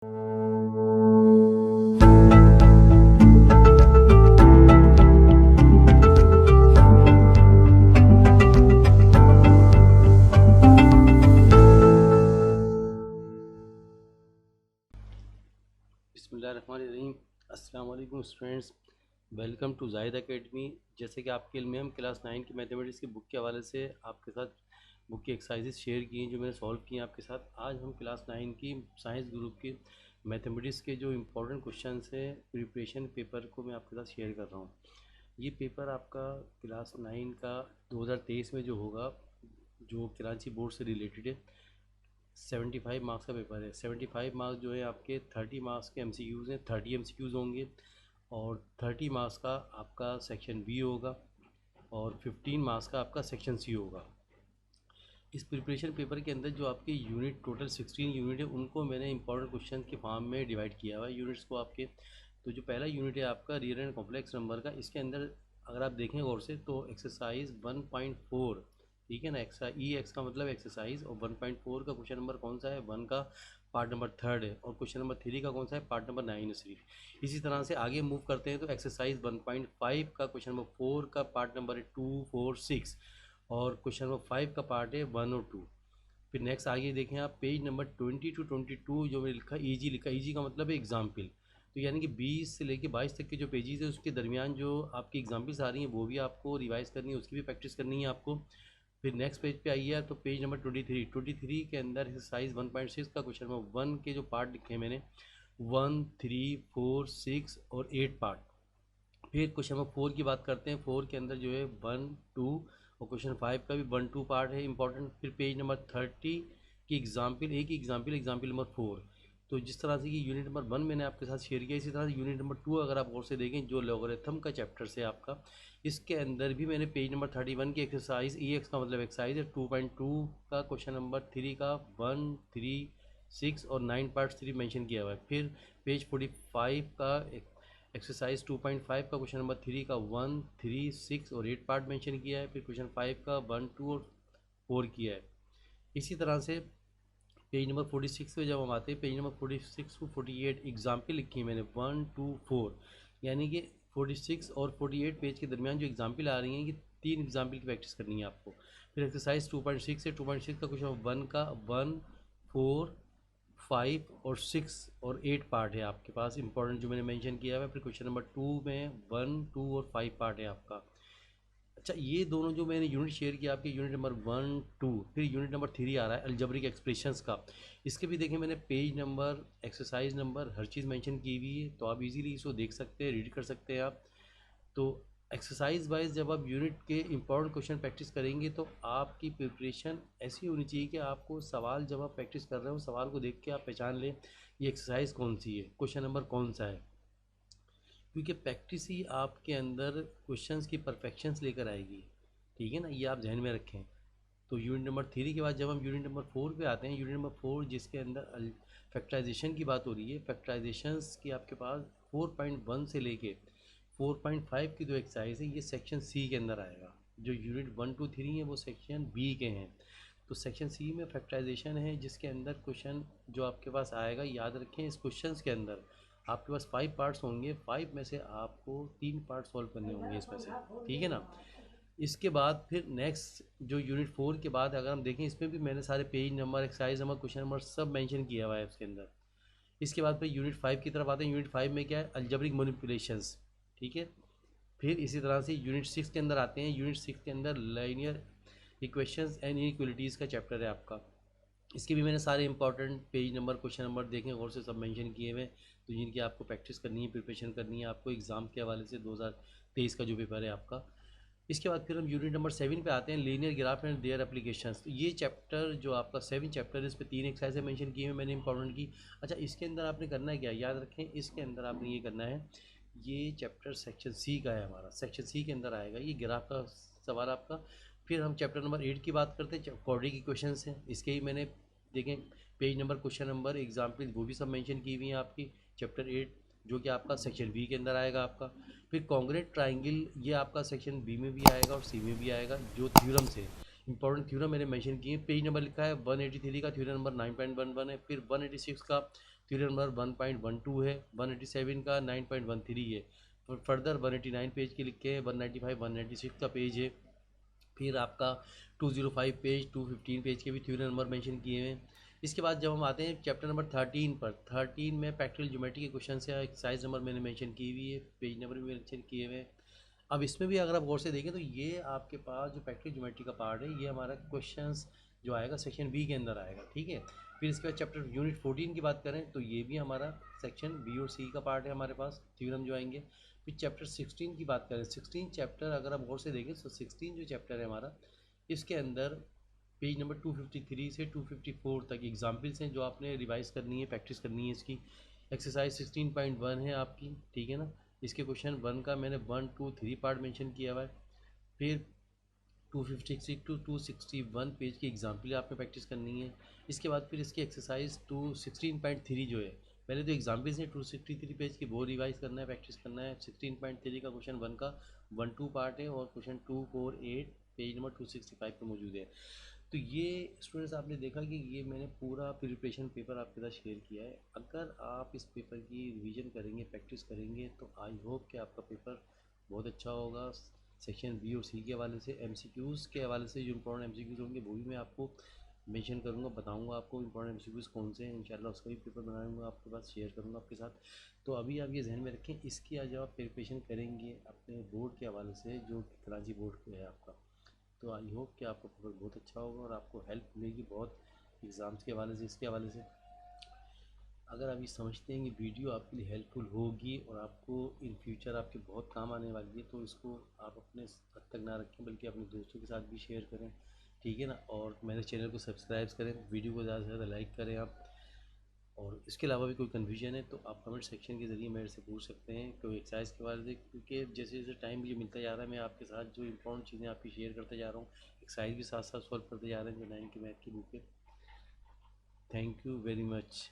बिस्मिल्लाहिर्रहमानिर्रहीम। अस्सलाम वालेकुम students, welcome to Zahid academy. जैसे कि आपके इल्म में हम क्लास 9 की मैथमेटिक्स की बुक के हवाले से आपके साथ बुक की एक्सरसाइजेस शेयर की हैं जो मैंने सॉल्व की हैं आपके साथ। आज हम क्लास 9 की साइंस ग्रुप की मैथमेटिक्स के जो इम्पोर्टेंट क्वेश्चन हैं प्रिपरेशन पेपर को मैं आपके साथ शेयर कर रहा हूँ। ये पेपर आपका क्लास 9 का 2023 में जो होगा, जो कराची बोर्ड से रिलेटेड है। 75 मार्क्स का पेपर है। 75 मार्क्स जो है आपके 30 मार्क्स के एमसीक्यूज़ हैं, 30 एमसीक्यूज़ होंगे और 30 मार्क्स का आपका सेक्शन बी होगा और 15 मार्क्स का आपका सेक्शन सी होगा। इस प्रिपरेशन पेपर के अंदर जो आपके यूनिट टोटल 16 यूनिट है उनको मैंने इंपॉर्टेंट क्वेश्चन के फॉर्म में डिवाइड किया हुआ है यूनिट्स को आपके। तो जो पहला यूनिट है आपका रियल एंड कॉम्प्लेक्स नंबर का, इसके अंदर अगर आप देखें गौर से तो एक्सरसाइज 1.4, ठीक है ना, एक्स का मतलब एक्सरसाइज, और 1.4 का क्वेश्चन नंबर कौन सा है, 1 का पार्ट नंबर 3 है, और क्वेश्चन नंबर 3 का कौन सा है, पार्ट नंबर 9 है सिर्फ। इसी तरह से आगे मूव करते हैं तो एक्सरसाइज 1.5 का क्वेश्चन नंबर 4 का पार्ट नंबर है 2, 4, 6, और क्वेश्चन नंबर 5 का पार्ट है 1 और 2। फिर नेक्स्ट आगे देखें आप पेज नंबर 20 टू 22 जो मैंने लिखा ईजी, लिखा ईजी का मतलब है एग्जाम्पल। तो यानी कि 20 से लेके 22 तक के जो पेजेस है उसके दरमियान जो आपकी एग्जाम्पल्स आ रही हैं वो भी आपको रिवाइज करनी है, उसकी भी प्रैक्टिस करनी है आपको। फिर नेक्स्ट पेज पे आइए तो पेज नंबर 23 के अंदर एक्सरसाइज 1.6 का क्वेश्चन नंबर 1 के जो पार्ट लिखे हैं मैंने 1, 3, 4, 6 और 8 पार्ट। फिर क्वेश्चन नंबर 4 की बात करते हैं। 4 के अंदर जो है 1, 2 और क्वेश्चन 5 का भी 1, 2 पार्ट है इंपॉर्टेंट। फिर पेज नंबर 30 की एग्जाम्पल, एक ही एग्जाम्पल नंबर 4। तो जिस तरह से कि यूनिट नंबर 1 मैंने आपके साथ शेयर किया, इसी तरह से यूनिट नंबर 2 अगर आप और से देखें जो लॉगरिथम का चैप्टर से आपका, इसके अंदर भी मैंने पेज नंबर 31 की एक्सरसाइज ई एक्स का मतलब एक्सरसाइज है 2.2 का क्वेश्चन नंबर 3 का 1, 3, 6 और 9 पार्ट्स 3 मेंशन किया हुआ है। फिर पेज 45 का एक्सरसाइज 2.5 का क्वेश्चन नंबर 3 का 1, 3, 6 और 8 पार्ट मेंशन किया है। फिर क्वेश्चन 5 का 1, 2 और 4 किया है। इसी तरह से पेज नंबर 46 पे जब हम आते हैं, पेज नंबर 46 टू 48 एग्जाम्पल लिखी है मैंने 1, 2, 4, यानी कि 46 और 48 पेज के दरमियान जो एग्जाम्पल आ रही हैं ये 3 एग्जाम्पल की प्रैक्टिस करनी है आपको। फिर एक्सरसाइज 2.6 है, 2.6 का क्वेश्चन 1 का 1, 4, 5 और 6 और 8 पार्ट है आपके पास इंपॉर्टेंट जो मैंने मेंशन किया है। फिर क्वेश्चन नंबर 2 में 1, 2 और 5 पार्ट है आपका। अच्छा, ये दोनों जो मैंने यूनिट शेयर किया आपके यूनिट नंबर 1, 2, फिर यूनिट नंबर 3 आ रहा है अलजेब्रिक एक्सप्रेशंस का। इसके भी देखें मैंने पेज नंबर, एक्सरसाइज नंबर, हर चीज़ मेंशन की हुई है, तो आप इजीली इसको देख सकते हैं, रीड कर सकते हैं आप। तो एक्सरसाइज वाइज जब आप यूनिट के इंपॉर्टेंट क्वेश्चन प्रैक्टिस करेंगे तो आपकी प्रिपरेशन ऐसी होनी चाहिए कि आपको सवाल जब आप प्रैक्टिस कर रहे हो सवाल को देख के आप पहचान लें ये एक्सरसाइज कौन सी है, क्वेश्चन नंबर कौन सा है, क्योंकि प्रैक्टिस ही आपके अंदर क्वेश्चंस की परफेक्शंस लेकर आएगी। ठीक है ना, ये आप जहन में रखें। तो यूनिट नंबर 3 के बाद जब हम यूनिट नंबर 4 पे आते हैं, यूनिट नंबर 4 जिसके अंदर फैक्टराइजेशन की बात हो रही है, फैक्टराइजेशंस की आपके पास 4.1 से लेके 4.5 की जो एक्सरसाइज है ये सेक्शन सी के अंदर आएगा। जो यूनिट 1, 2, 3 है वो सेक्शन बी के हैं। तो सेक्शन सी में फैक्टराइजेशन है जिसके अंदर क्वेश्चन जो आपके पास आएगा, याद रखें इस क्वेश्चन के अंदर आपके पास 5 पार्ट्स होंगे, 5 में से आपको 3 पार्ट सॉल्व करने होंगे इसमें से। ठीक है ना। इसके बाद फिर नेक्स्ट जो यूनिट 4 के बाद अगर हम देखें, इसमें भी मैंने सारे page number, exercise number, question number सब मेंशन किया हुआ है उसके अंदर। इसके बाद फिर यूनिट 5 की तरफ आते हैं। यूनिट 5 में क्या है, अलजेब्रिक मैनिपुलेशंस। ठीक है। फिर इसी तरह से यूनिट 6 के अंदर आते हैं। यूनिट 6 के अंदर लीनियर इक्वेशंस एंड इनइक्वलिटीज़ का चैप्टर है आपका। इसके भी मैंने सारे important page number, question number देखें और से सब मेंशन किए हुए, तो जिनकी आपको प्रैक्टिस करनी है, प्रिपरेशन करनी है आपको एग्ज़ाम के हवाले से 2023 का जो पेपर है आपका। इसके बाद फिर हम यूनिट नंबर 7 पे आते हैं, linear graph and their applications. तो ये चैप्टर जो आपका 7 चैप्टर है, इस पर 3 एक्सरसाइजें मेंशन की हैं मैंने इंपॉर्टेंट की। अच्छा, इसके अंदर आपने करना है क्या, याद रखें इसके अंदर आपने ये करना है, ये चैप्टर सेक्शन सी का है हमारा, सेक्शन सी के अंदर आएगा ये ग्राफ का सवाल आपका। फिर हम चैप्टर नंबर 8 की बात करते हैं, क्वाड्रेटिक इक्वेशंस हैं। इसके ही मैंने देखें page number, question number, example वो भी सब मेंशन की हुई हैं आपकी चैप्टर 8, जो कि आपका सेक्शन बी के अंदर आएगा आपका। फिर कॉन्ग्रेट ट्राइंगल ये आपका सेक्शन बी में भी आएगा और सी में भी आएगा, जो थ्योरम से इंपॉर्टेंट थ्योरम मैंने मेंशन किए। पेज नंबर लिखा है 183 का थ्योरम नंबर 9.11 है। फिर 186 का थ्योरी नंबर 1.12 है, 187 का 9.13 है, फर्दर 189 पेज के लिखे हैं, 195 196 का पेज है, फिर आपका 205 पेज 215 पेज के भी थ्योरी नंबर मेंशन किए हुए हैं। इसके बाद जब हम आते हैं चैप्टर नंबर 13 पर, 13 में प्रैक्टिकल ज्योमेट्री के क्वेश्चन से एक्सरसाइज नंबर मैंने मेंशन की हुई है, पेज नंबर भी मेंशन किए हुए हैं। अब इसमें भी अगर आप गौर से देखें तो ये आपके पास जो प्रैक्टिकल ज्योमेट्री का पार्ट है, ये हमारा क्वेश्चंस जो आएगा सेक्शन बी के अंदर आएगा, ठीक है। फिर इसके बाद चैप्टर यूनिट 14 की बात करें तो ये भी हमारा सेक्शन बी और सी का पार्ट है हमारे पास, थ्योरम जो आएंगे। फिर चैप्टर 16 की बात करें, 16 चैप्टर अगर आप गौर से देखें तो 16 जो चैप्टर है हमारा, इसके अंदर पेज नंबर 253 से 254 तक एग्जाम्पल्स हैं जो आपने रिवाइज करनी है, प्रैक्टिस करनी है इसकी। एक्सरसाइज 16.1 है आपकी, ठीक है ना। इसके क्वेश्चन 1 का मैंने 1 2 3 पार्ट मेंशन किया हुआ है। फिर 256 टू 261 पेज की एग्जाम्पल आपने प्रैक्टिस करनी है। इसके बाद फिर इसकी एक्सरसाइज 216.3 जो है, पहले तो एग्जाम्पल्स हैं 263 पेज की, वो रिवाइज करना है, प्रैक्टिस करना है। 16.3 का क्वेश्चन 1 का 1 2 पार्ट है और क्वेश्चन 248 पेज नंबर 265 पे मौजूद है। तो ये स्टूडेंट्स आपने देखा कि ये मैंने पूरा प्रिपरेशन पेपर आपके साथ शेयर किया है। अगर आप इस पेपर की रिवीजन करेंगे, प्रैक्टिस करेंगे, तो आई होप कि आपका पेपर बहुत अच्छा होगा। सेक्शन बी और सी के हवाले से, एमसीक्यूज़ के हवाले से जो इंपॉर्टेंट एमसीक्यूज़ होंगे वो भी मैं आपको मेंशन करूँगा, बताऊँगा आपको इंपॉर्टेंट एमसीक्यूज़ कौन से हैं। इंशाल्लाह उसका भी पेपर बनाऊँगा, आपके पास शेयर करूँगा आपके साथ। तो अभी आप ये जहन में रखें, इसकी आज आप प्रिपरेशन करेंगे अपने बोर्ड के हवाले से जो कराची बोर्ड पे है आपका, तो आई होप कि आपका पेपर बहुत अच्छा होगा और आपको हेल्प मिलेगी बहुत एग्ज़ाम्स के हवाले से, इसके हवाले से। अगर आप ये समझते हैं कि वीडियो आपके लिए हेल्पफुल होगी और आपको इन फ्यूचर आपके बहुत काम आने वाली है, तो इसको आप अपने हद तक ना रखें बल्कि अपने दोस्तों के साथ भी शेयर करें, ठीक है ना। और मेरे चैनल को सब्सक्राइब करें, वीडियो को ज़्यादा से ज़्यादा लाइक करें आप। और इसके अलावा भी कोई कन्फ्यूजन है तो आप कमेंट सेक्शन के ज़रिए मेरे से पूछ सकते हैं कोई एक्सरसाइज के बारे में, क्योंकि जैसे जैसे टाइम मुझे मिलता जा रहा है मैं आपके साथ जो इंपॉर्टेंट चीज़ें आपकी शेयर करते जा रहा हूँ, एक्सरसाइज भी साथ साथ सॉल्व करते जा रहे हैं जो 9 की मैथ की बुक है। Thank you very much.